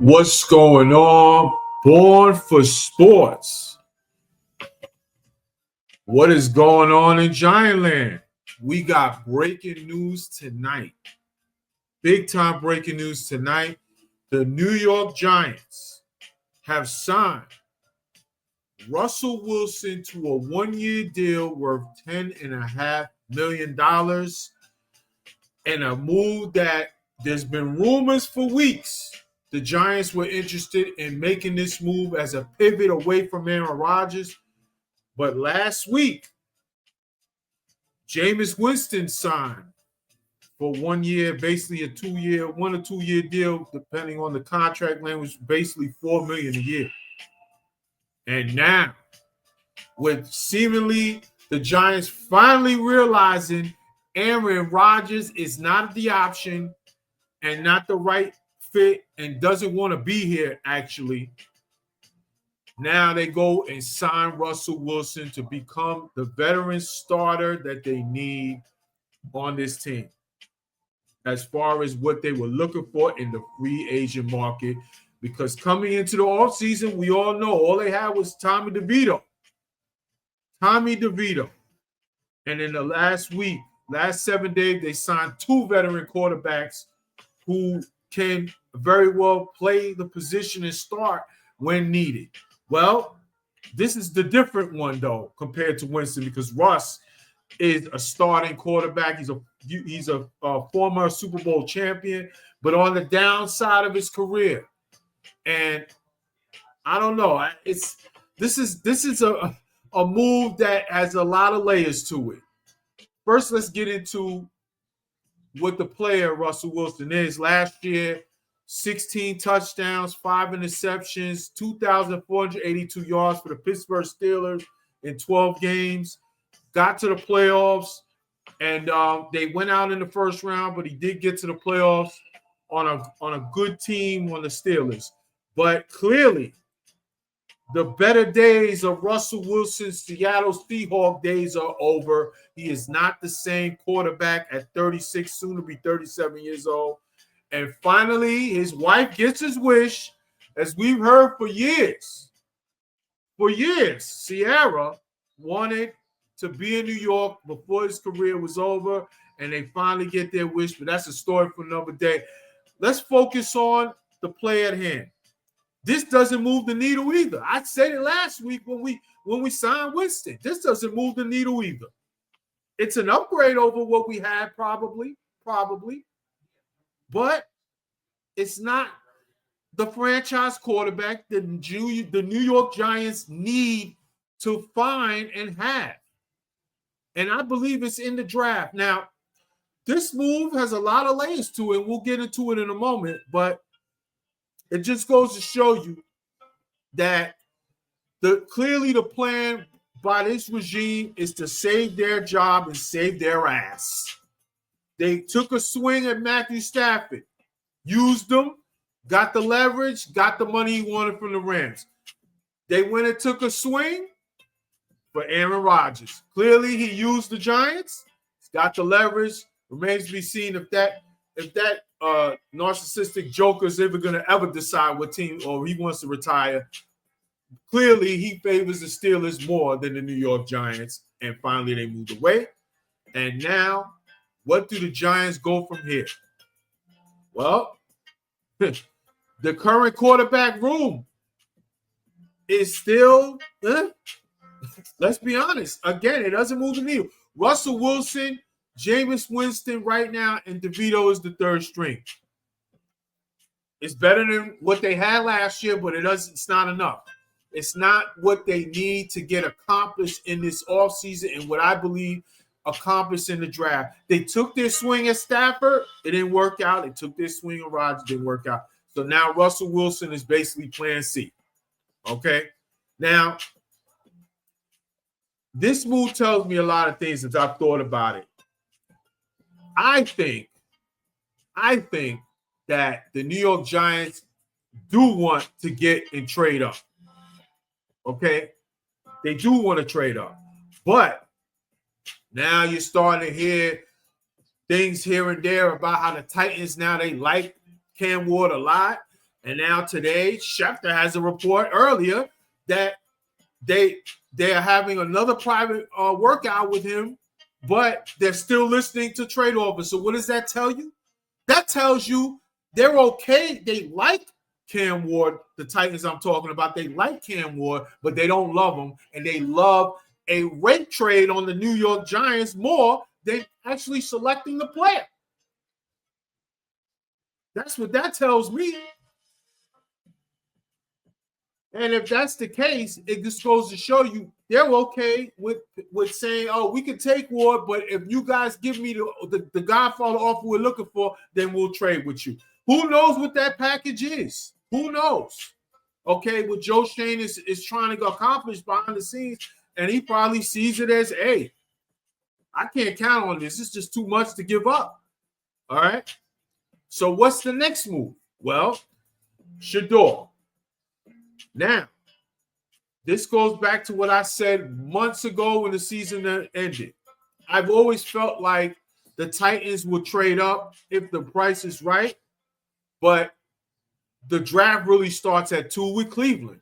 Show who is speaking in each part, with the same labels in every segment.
Speaker 1: What's going on? Born for Sports. What is going on in Giantland? We got breaking news tonight. Big time breaking news tonight. The New York Giants have signed Russell Wilson to a one-year deal worth $10.5 million, and a move that there's been rumors for weeks. The Giants were interested in making this move as a pivot away from Aaron Rodgers. But last week, Jameis Winston signed for 1 year, basically a 2 year, 1 or 2 year deal, depending on the contract language, basically $4 million a year. And now, with seemingly the Giants finally realizing Aaron Rodgers is not the option and not the right fit and doesn't want to be here, actually. Now they go and sign Russell Wilson to become the veteran starter that they need on this team as far as what they were looking for in the free agent market. Because coming into the offseason, we all know all they had was Tommy DeVito. And in the last 7 days, they signed 2 veteran quarterbacks who can very well play the position and start when needed. Well, this is the different one, though, compared to Winston, because Russ is a starting quarterback. He's a former Super Bowl champion, but on the downside of his career. And I don't know. This is a move that has a lot of layers to it. First, let's get into what the player Russell Wilson is. Last year, 16 touchdowns, 5 interceptions, 2,482 yards for the Pittsburgh Steelers in 12 games. Got to the playoffs, and they went out in the first round, but he did get to the playoffs on a good team on the Steelers. But clearly, the better days of Russell Wilson's Seattle Seahawks days are over. He is not the same quarterback at 36, soon to be 37 years old. And finally, his wife gets his wish, as we've heard for years. For years, Sierra wanted to be in New York before his career was over, and they finally get their wish. But that's a story for another day. Let's focus on the play at hand. This doesn't move the needle either. I said it last week when we signed Winston. This doesn't move the needle either. It's an upgrade over what we had probably. But it's not the franchise quarterback that the New York Giants need to find and have. And I believe it's in the draft. Now, this move has a lot of layers to it. We'll get into it in a moment, but it just goes to show you that clearly the plan by this regime is to save their job and save their ass. They took a swing at Matthew Stafford, used him, got the leverage, got the money he wanted from the Rams. They went and took a swing for Aaron Rodgers. Clearly, he used the Giants. He's got the leverage. Remains to be seen if that narcissistic joker is ever going to ever decide what team or he wants to retire. Clearly, he favors the Steelers more than the New York Giants. And finally, they moved away. And now, what do the Giants go from here? Well, the current quarterback room is still, let's be honest. Again, it doesn't move the needle. Russell Wilson, Jameis Winston right now, and DeVito is the third string. It's better than what they had last year, but it's not enough. It's not what they need to get accomplished in this offseason and what I believe accomplished in the draft. They took their swing at Stafford. It didn't work out. They took their swing at Rodgers. It didn't work out. So now Russell Wilson is basically plan C. Okay? Now, this move tells me a lot of things as I've thought about it. I think that the New York Giants do want to get and trade up. Okay? They do want to trade up. But now you're starting to hear things here and there about how the Titans now they like Cam Ward a lot. And now today, Schefter has a report earlier that they are having another private workout with him, but they're still listening to trade offers. So what does that tell you? That tells you they're okay. They like Cam Ward, the Titans I'm talking about. They like Cam Ward, but they don't love him. And they love a rate trade on the New York Giants more than actually selecting the player. That's what that tells me. And if that's the case, it just goes to show you they're okay with saying, oh, we can take Ward, but if you guys give me the Godfather offer we're looking for, then we'll trade with you. Who knows what that package is? Who knows? Okay, what Joe Schoen is trying to accomplish behind the scenes, and he probably sees it as, hey, I can't count on this. It's just too much to give up. All right? So what's the next move? Well, Shedeur. Now, this goes back to what I said months ago when the season ended. I've always felt like the Titans will trade up if the price is right, but the draft really starts at 2 with Cleveland.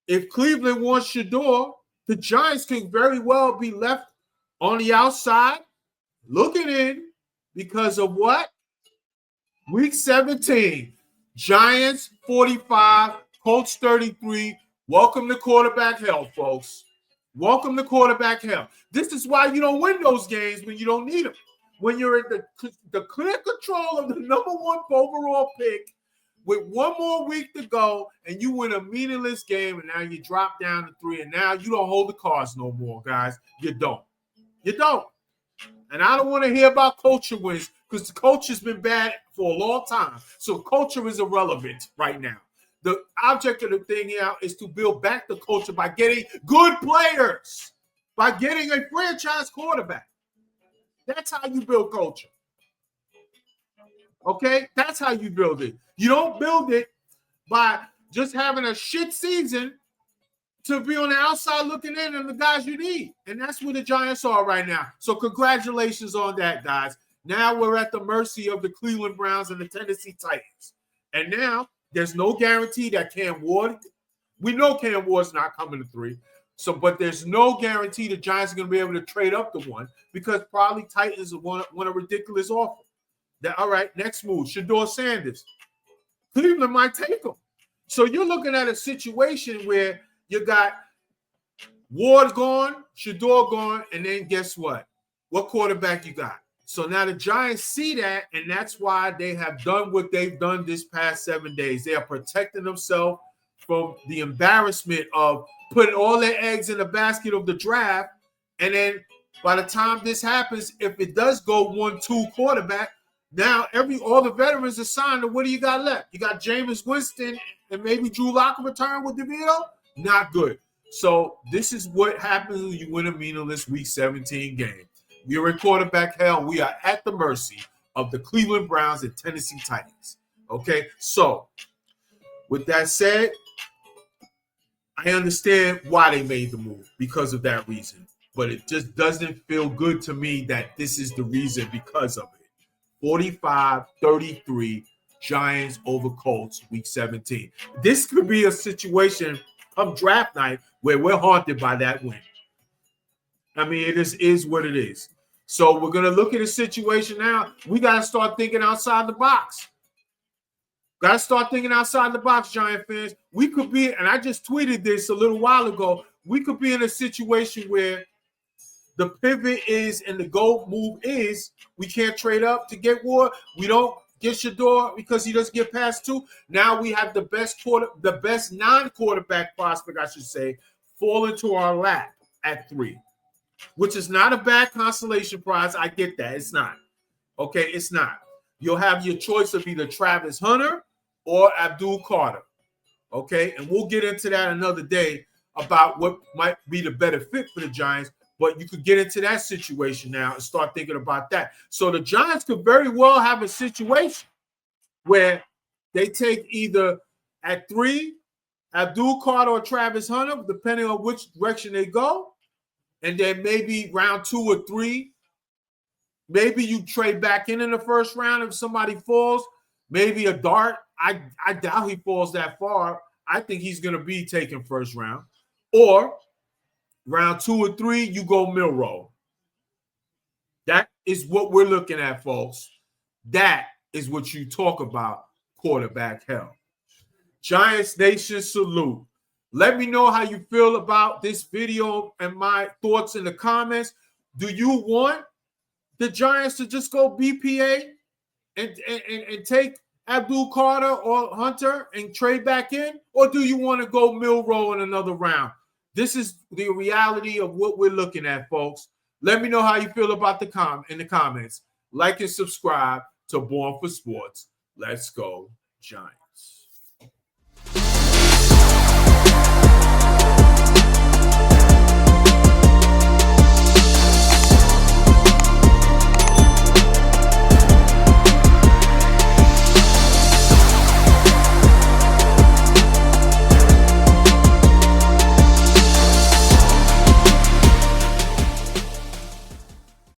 Speaker 1: If Cleveland wants Shedeur, the Giants can very well be left on the outside looking in because of what? Week 17, Giants 45, Colts 33. Welcome to quarterback hell, folks. Welcome to quarterback hell. This is why you don't win those games when you don't need them. When you're in the clear control of the number 1 overall pick with one more week to go and you win a meaningless game and now you drop down to 3 and now you don't hold the cards no more, guys. You don't. You don't. And I don't want to hear about culture wins because the culture's been bad for a long time. So culture is irrelevant right now. The object of the thing now is to build back the culture by getting good players, by getting a franchise quarterback. That's how you build culture. Okay? That's how you build it. You don't build it by just having a shit season to be on the outside looking in and the guys you need. And that's where the Giants are right now. So congratulations on that, guys. Now we're at the mercy of the Cleveland Browns and the Tennessee Titans. And now there's no guarantee that Cam Ward, we know Cam Ward's not coming to 3. So, but there's no guarantee the Giants are going to be able to trade up to 1 because probably Titans want a ridiculous offer. All right, next move, Shedeur Sanders. Cleveland might take him. So you're looking at a situation where you got Ward gone, Shedeur gone, and then guess what? What quarterback you got? So now the Giants see that, and that's why they have done what they've done this past 7 days. They are protecting themselves from the embarrassment of putting all their eggs in the basket of the draft, and then by the time this happens, if it does go 1-2 quarterback, now all the veterans are signed, and what do you got left? You got Jameis Winston and maybe Drew Lock return with DeVito? Not good. So this is what happens when you win a meaningless Week 17 game. We are in quarterback hell. We are at the mercy of the Cleveland Browns and Tennessee Titans. Okay, so with that said, I understand why they made the move because of that reason. But it just doesn't feel good to me that this is the reason because of it. 45-33, Giants over Colts, Week 17. This could be a situation come draft night where we're haunted by that win. I mean, it is what it is. So we're going to look at a situation now. We got to start thinking outside the box. Got to start thinking outside the box, Giant fans. We could be, and I just tweeted this a little while ago, we could be in a situation where the pivot is and the go move is we can't trade up to get Ward. We don't get Shedeur because he doesn't get past 2. Now we have the best non-quarterback prospect, I should say, fall into our lap at 3. Which is not a bad consolation prize. I get that. It's not. Okay, it's not. You'll have your choice of either Travis Hunter or Abdul Carter. Okay, and we'll get into that another day about what might be the better fit for the Giants. But you could get into that situation now and start thinking about that. So the Giants could very well have a situation where they take either at 3, Abdul Carter or Travis Hunter, depending on which direction they go. And then maybe round 2 or 3, maybe you trade back in the first round if somebody falls. maybe a dart. I doubt he falls that far. I think he's going to be taken first round. Or round 2 or 3, you go Milroe. That is what we're looking at, folks. That is what you talk about quarterback hell. Giants Nation, salute. Let me know how you feel about this video and my thoughts in the comments. Do you want the Giants to just go BPA and take Abdul Carter or Hunter and trade back in? Or do you want to go Milroe in another round? This is the reality of what we're looking at, folks. Let me know how you feel about in the comments. Like and subscribe to Born for Sports. Let's go, Giants.